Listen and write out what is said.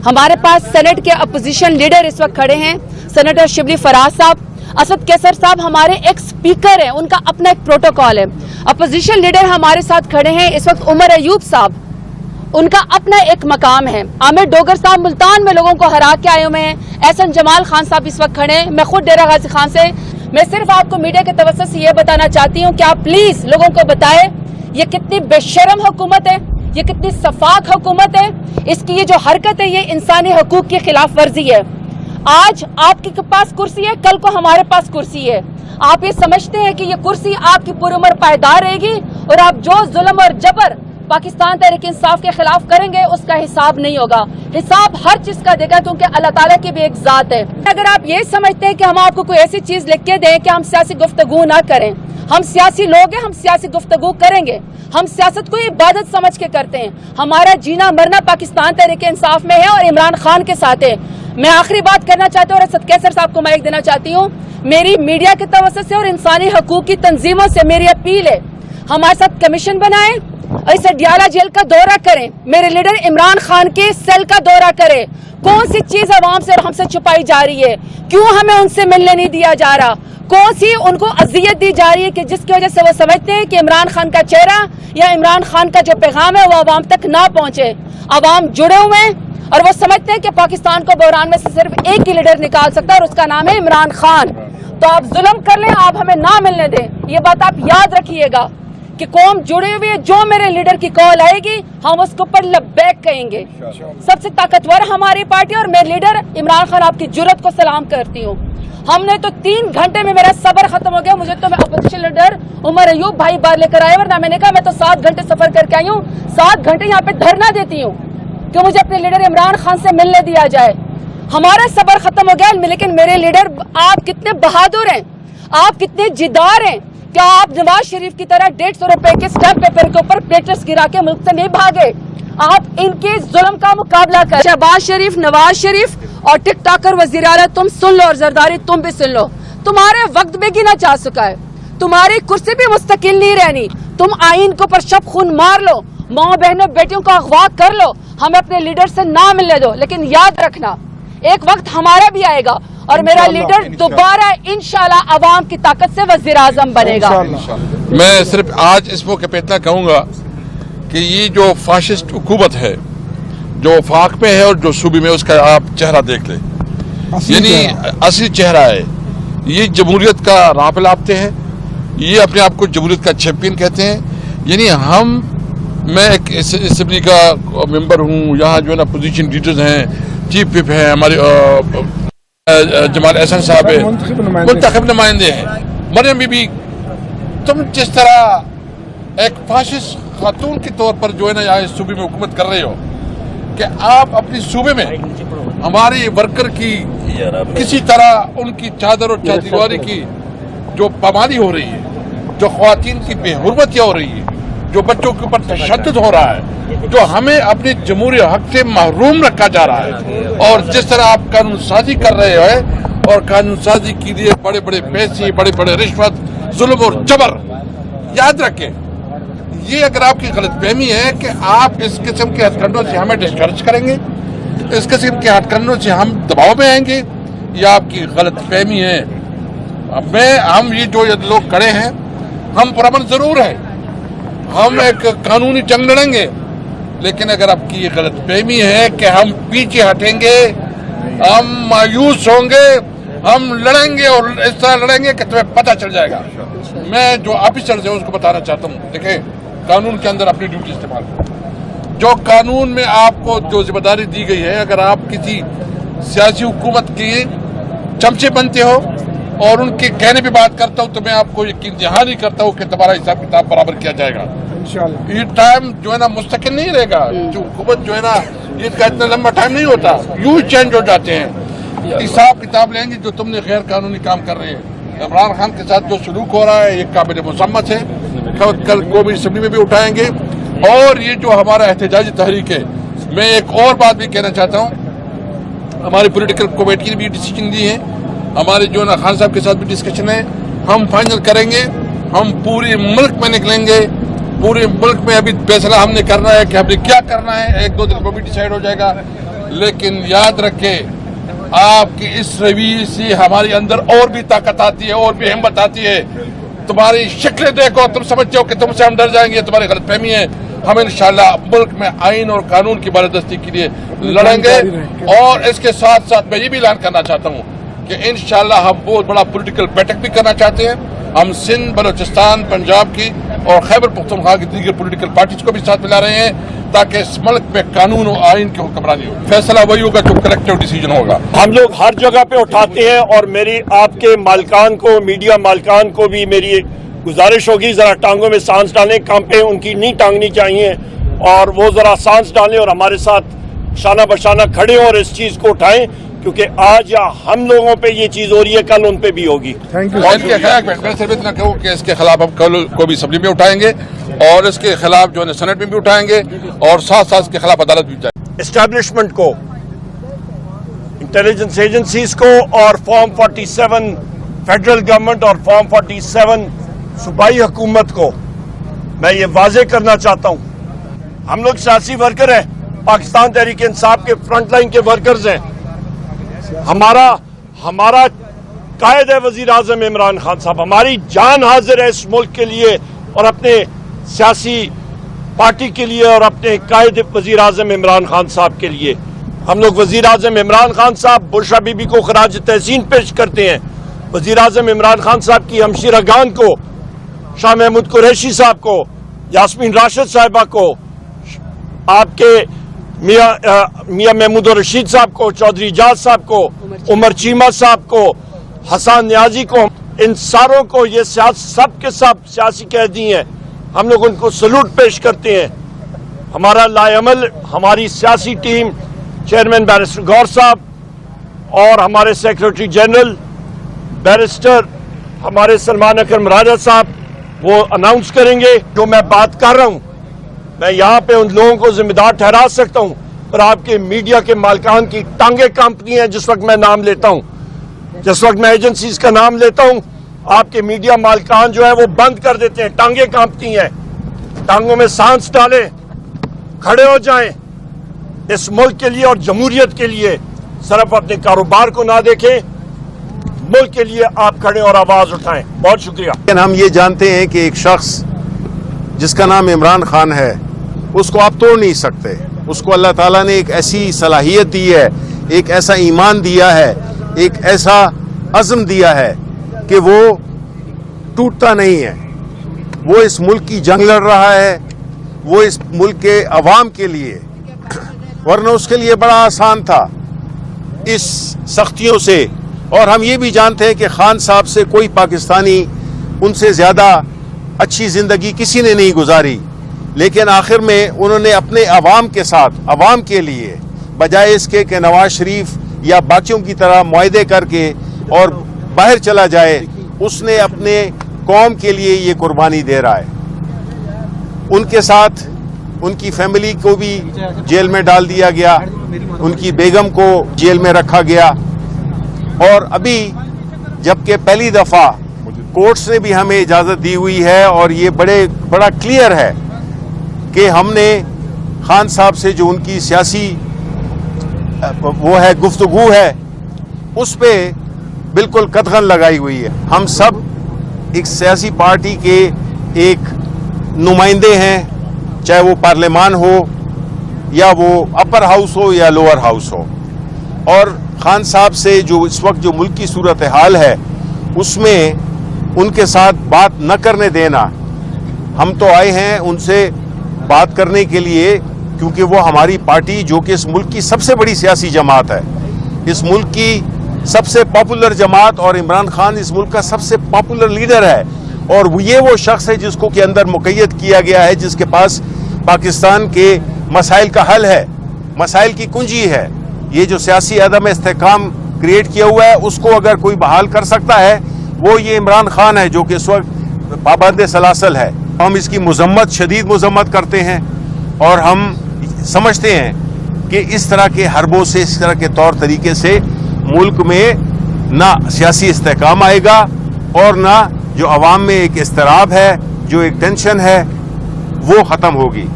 हमारे पास सेनेट के opposition leader इस वक्त खड़े हैं, सेनेटर शिबली फराज साहब, असद कैसर साहब हमारे एक स्पीकर हैं, उनका अपना एक प्रोटोकॉल है। अपोजिशन लीडर हमारे साथ खड़े हैं इस वक्त उमर अयूब साहब, उनका अपना एक मकाम है। आमिर डोगर साहब मुल्तान में लोगों को हरा के आए हुए हैं। एहसन जमाल खान साहब इस वक्त खड़े हैं। मैं खुद डेरा गाजी खान से, मैं सिर्फ आपको मीडिया के तवज्जुह से ये बताना चाहती हूँ कि आप प्लीज लोगों को बताएं ये कितनी बेशरम हुकूमत है, ये कितनी सफाक हुकूमत है, इसकी ये जो हरकत है ये इंसानी हकूक की खिलाफ वर्जी है। आज आपके पास कुर्सी है, कल को हमारे पास कुर्सी है। आप ये समझते हैं कि ये कुर्सी आपकी पूरी उम्र पायदार रहेगी और आप जो जुल्म और जबर पाकिस्तान तहरीक इंसाफ के खिलाफ करेंगे उसका हिसाब नहीं होगा। हिसाब हर चीज का देगा क्योंकि अल्लाह ताला की भी एक जात है। अगर आप ये समझते हैं कि हम आपको कोई ऐसी चीज लिख के दें कि हम सियासी गुफ्तगू ना करें, हम सियासी लोग हैं, हम सियासी गुफ्तगू करेंगे। हम सियासत को इबादत समझ के करते हैं। हमारा जीना मरना पाकिस्तान तहरीक इंसाफ में है और इमरान खान के साथ है। मैं आखिरी बात करना चाहती हूँ और असद कैसर साहब को माइक देना चाहती हूँ। मेरी मीडिया के तवज्जुह से और इंसानी हकूक की तंजीमों से मेरी अपील है, हमारे साथ कमीशन बनाएं और इस अडियाला जेल का दौरा करें, मेरे लीडर इमरान खान के सेल का दौरा करें। कौन सी चीज अवाम से और हमसे छुपाई जा रही है, क्यों हमें उनसे मिलने नहीं दिया जा रहा, कौन सी उनको अजियत दी जा रही है कि जिसकी वजह से वो समझते हैं कि इमरान खान का चेहरा या इमरान खान का जो पैगाम है वो अवाम तक ना पहुंचे। अवाम जुड़े हुए हैं और वो समझते हैं कि पाकिस्तान को बहरान में से सिर्फ एक ही लीडर निकाल सकता है और उसका नाम है इमरान खान। तो आप जुल्म कर लें, आप हमें ना मिलने दें, ये बात आप याद रखिएगा कि कौम जुड़ी हुई है। जो मेरे लीडर की कॉल आएगी हम उसके ऊपर लब्बैक कहेंगे। सबसे ताकतवर हमारी पार्टी और मेरे लीडर इमरान खान, आपकी जुर्रत को सलाम करती हूँ। हमने तो 3 घंटे में मेरा सब्र खत्म हो गया। मुझे तो मैं अपोजिशन लीडर उमर अयूब भाई बार लेकर आए, वरना मैंने कहा मैं तो 7 घंटे सफर करके आई हूँ, 7 घंटे यहाँ पे धरना देती हूँ कि मुझे अपने लीडर इमरान खान से मिलने दिया जाए। हमारा सब्र खत्म हो गया, लेकिन मेरे लीडर आप कितने बहादुर हैं, आप कितने जिद्दार हैं। क्या आप नवाज शरीफ की तरह 150 रुपए के स्टैम्प पेपर के ऊपर प्लेटर्स गिरा के मुल्क से नहीं भागे? आप इनके जुल्म का मुकाबला कर। शहबाज शरीफ, नवाज शरीफ और टिकटॉकर वजीर आला तुम सुन लो और जरदारी तुम भी सुन लो। तुम्हारे वक्त में गिना जा चुका है, तुम्हारी कुर्सी भी मुस्तकिल नहीं रहनी। तुम आइन के ऊपर शब खून मार लो, माँ बहनों बेटियों को अगवा कर लो, हमें अपने लीडर से ना मिलने दो। लेकिन याद रखना एक वक्त हमारा भी आएगा और मेरा लीडर दोबारा इंशाल्लाह अवाम की ताकत से वजीर आजम बनेगा। मैं सिर्फ आज इस मौके पे इतना कहूंगा कि ये जो फाशिस्ट हुकूमत है जो वफाक में है और जो सूबे में, उसका आप चेहरा देख ले, यानी असली चेहरा है। ये जमहूरियत का राह पे लाते हैं, ये अपने आप को जमहूरियत का चैंपियन कहते हैं। यानी मैं एक असेंबली का मेंबर हूँ, यहाँ जो है ना अपोजिशन लीडर्स हैं, चीफ विप है हमारे जमाल एहसन साहब है, मुंतखब नुमाइंदे हैं, मरियम बीबी। तुम जिस तरह एक फाशिस्ट खातून के तौर पर जो है ना यहाँ सूबे में हुकूमत कर रहे हो कि आप अपनी सूबे में हमारे वर्कर की किसी तरह उनकी चादर और चादीवारी की जो पामाली हो रही है, जो ख्वातीन की बेहुरमतियाँ हो रही है, जो बच्चों के ऊपर तशद्दुद हो रहा है, जो हमें अपने जमहूरी हक से महरूम रखा जा रहा है, और जिस तरह आप कानून साजी कर रहे हैं और कानून साजी के लिए बड़े बड़े पैसे, बड़े बड़े रिश्वत, जुल्म और जबर, याद रखें ये अगर आपकी गलतफहमी है कि आप इस किस्म के हथकंडों से हमें डिस्करेज करेंगे, इस किस्म के हथकंडों से हम दबाव में आएंगे, ये आपकी गलतफहमी है। हम ये जो लोग खड़े हैं, हम पुरअमन जरूर हैं, हम एक कानूनी जंग लड़ेंगे, लेकिन अगर आपकी ये गलतफहमी है कि हम पीछे हटेंगे, हम मायूस होंगे, हम लड़ेंगे और इस तरह लड़ेंगे कि तुम्हें पता चल जाएगा। मैं जो ऑफिसर्स हैं उसको बताना चाहता हूँ, देखें कानून के अंदर अपनी ड्यूटी इस्तेमाल करें। जो कानून में आपको जो जिम्मेदारी दी गई है, अगर आप किसी सियासी हुकूमत के चमचे बनते हो और उनके कहने पे बात करता हूँ तो मैं आपको यकीन दहानी करता हूँ कि तुम्हारा हिसाब किताब बराबर किया जाएगा इंशाल्लाह। ये टाइम जो है ना मुस्तकिल नहीं रहेगा, जो हुकूमत जो है ना इसका इतना लंबा टाइम नहीं होता, यूं चेंज हो जाते हैं। हिसाब किताब लेंगे जो तुमने गैर कानूनी काम कर रहे हैं। इमरान खान के साथ जो सलूक हो रहा है ये काबिल मुसम्मत है, कल कौमी असेंबली में भी उठाएंगे। और ये जो हमारा एहतजाजी तहरीक है, मैं एक और बात भी कहना चाहता हूँ, हमारी पॉलिटिकल कमेटी ने भी डिसीजन दी है, हमारे जो ना खान साहब के साथ भी डिस्कशन है, हम फाइनल करेंगे, हम पूरे मुल्क में निकलेंगे, पूरे मुल्क में अभी फैसला हमने करना है कि हमने क्या करना है। 1-2 दिन में भी डिसाइड हो जाएगा। لیکن یاد رکھیں آپ کی اس رویے سے ہمارے اندر اور بھی طاقت آتی ہے اور بھی ہمت آتی ہے. تمہاری شکلیں دیکھو تم سمجھتے ہو کہ تم سے ہم ڈر جائیں گے, تمہاری غلط فہمی ہے. ہم انشاءاللہ ملک میں آئین اور قانون کی بالادستی کے لیے لڑیں گے. اور اس کے ساتھ ساتھ میں یہ بھی اعلان کرنا چاہتا ہوں کہ انشاءاللہ ہم بہت بڑا پولیٹیکل بیٹھک بھی کرنا چاہتے ہیں. ہم سندھ, بلوچستان, پنجاب کی اور خیبر پختونخوا کی دیگر پولیٹیکل پارٹیز کو بھی ساتھ ملا رہے ہیں تاکہ اس ملک میں قانون و آئین کی حکمرانی ہو. فیصلہ وہی ہوگا جو کلیکٹیو ڈیسیجن ہوگا. ہم لوگ ہر جگہ پہ اٹھاتے ہیں اور میری آپ کے مالکان کو, میڈیا مالکان کو بھی میری گزارش ہوگی ذرا ٹانگوں میں سانس ڈالیں. کانپیں ان کی نہیں ٹانگنی چاہیے اور وہ ذرا سانس ڈالیں اور ہمارے ساتھ شانہ بشانہ کھڑے ہوں اور اس چیز کو اٹھائیں, کیونکہ آج یا ہم لوگوں پہ یہ چیز ہو رہی ہے کل ان پہ بھی ہوگی. میں صرف اتنا کہوں کہ اس کے خلاف ہم کل کو بھی اسمبلی میں اٹھائیں گے اور اس کے خلاف جو ہے سینٹ میں بھی اٹھائیں گے اور ساتھ ساتھ اس کے خلاف عدالت بھی جائیں گے. اسٹیبلشمنٹ کو, انٹیلیجنس ایجنسیز کو اور فارم 47 فیڈرل گورنمنٹ اور فارم 47 صوبائی حکومت کو میں یہ واضح کرنا چاہتا ہوں, ہم لوگ سیاسی ورکر ہیں, پاکستان تحریک انصاف کے فرنٹ لائن کے ورکرز ہیں. ہمارا قائد ہے وزیر اعظم عمران خان صاحب, ہماری جان حاضر ہے اس ملک کے لیے اور اپنے سیاسی پارٹی کے لیے اور اپنے قائد وزیر اعظم عمران خان صاحب کے لیے. ہم لوگ وزیر اعظم عمران خان صاحب بشرا بی بی کو خراج تحسین پیش کرتے ہیں, وزیر اعظم عمران خان صاحب کی ہمشیرہ گان کو, شاہ محمود قریشی صاحب کو, یاسمین راشد صاحبہ کو, آپ کے میاں محمود رشید صاحب کو, چودھری اجاز صاحب کو, عمر چیمہ صاحب کو, حسان نیازی کو, ان ساروں کو, یہ سب کے سب سیاسی قیدی ہیں. ہم لوگ ان کو سلوٹ پیش کرتے ہیں. ہمارا لائعمل ہماری سیاسی ٹیم چیئرمین بیرسٹر غور صاحب اور ہمارے سیکرٹری جنرل بیرسٹر ہمارے سلمان اکرم راجہ صاحب وہ اناؤنس کریں گے. جو میں بات کر رہا ہوں میں یہاں پہ ان لوگوں کو ذمہ دار ٹھہرا سکتا ہوں, پر آپ کے میڈیا کے مالکان کی ٹانگیں کانپتی ہیں جس وقت میں نام لیتا ہوں. جس وقت میں ایجنسیز کا نام لیتا ہوں آپ کے میڈیا مالکان جو ہے وہ بند کر دیتے ہیں, ٹانگیں کانپتی ہیں. ٹانگوں میں سانس ڈالیں, کھڑے ہو جائیں اس ملک کے لیے اور جمہوریت کے لیے. صرف اپنے کاروبار کو نہ دیکھیں, ملک کے لیے آپ کھڑے اور آواز اٹھائیں. بہت شکریہ. لیکن ہم یہ جانتے ہیں کہ ایک شخص جس کا نام عمران خان ہے اس کو آپ توڑ نہیں سکتے. اس کو اللہ تعالیٰ نے ایک ایسی صلاحیت دی ہے, ایک ایسا ایمان دیا ہے, ایک ایسا عزم دیا ہے کہ وہ ٹوٹتا نہیں ہے. وہ اس ملک کی جنگ لڑ رہا ہے, وہ اس ملک کے عوام کے لیے, ورنہ اس کے لیے بڑا آسان تھا اس سختیوں سے. اور ہم یہ بھی جانتے ہیں کہ خان صاحب سے کوئی پاکستانی ان سے زیادہ اچھی زندگی کسی نے نہیں گزاری, لیکن آخر میں انہوں نے اپنے عوام کے ساتھ, عوام کے لیے, بجائے اس کے کہ نواز شریف یا باقیوں کی طرح معاہدے کر کے اور باہر چلا جائے, اس نے اپنے قوم کے لیے یہ قربانی دے رہا ہے. ان کے ساتھ ان کی فیملی کو بھی جیل میں ڈال دیا گیا, ان کی بیگم کو جیل میں رکھا گیا. اور ابھی جبکہ پہلی دفعہ کورٹس نے بھی ہمیں اجازت دی ہوئی ہے اور یہ بڑا کلیئر ہے کہ ہم نے خان صاحب سے جو ان کی سیاسی وہ ہے گفتگو ہے اس پہ بالکل قدغن لگائی ہوئی ہے. ہم سب ایک سیاسی پارٹی کے ایک نمائندے ہیں, چاہے وہ پارلیمان ہو یا وہ اپر ہاؤس ہو یا لوور ہاؤس ہو. اور خان صاحب سے جو اس وقت جو ملک کی صورتحال ہے اس میں ان کے ساتھ بات نہ کرنے دینا, ہم تو آئے ہیں ان سے بات کرنے کے لیے کیونکہ وہ ہماری پارٹی جو کہ اس ملک کی سب سے بڑی سیاسی جماعت ہے, اس ملک کی سب سے پاپولر جماعت, اور عمران خان اس ملک کا سب سے پاپولر لیڈر ہے. اور یہ وہ شخص ہے جس کو کے اندر مقید کیا گیا ہے, جس کے پاس پاکستان کے مسائل کا حل ہے, مسائل کی کنجی ہے. یہ جو سیاسی عدم استحکام کریٹ کیا ہوا ہے اس کو اگر کوئی بحال کر سکتا ہے وہ یہ عمران خان ہے جو کہ اس وقت پابند سلاسل ہے. ہم اس کی مذمت, شدید مذمت کرتے ہیں اور ہم سمجھتے ہیں کہ اس طرح کے حربوں سے, اس طرح کے طور طریقے سے ملک میں نہ سیاسی استحکام آئے گا اور نہ جو عوام میں ایک اضطراب ہے, جو ایک ٹینشن ہے, وہ ختم ہوگی.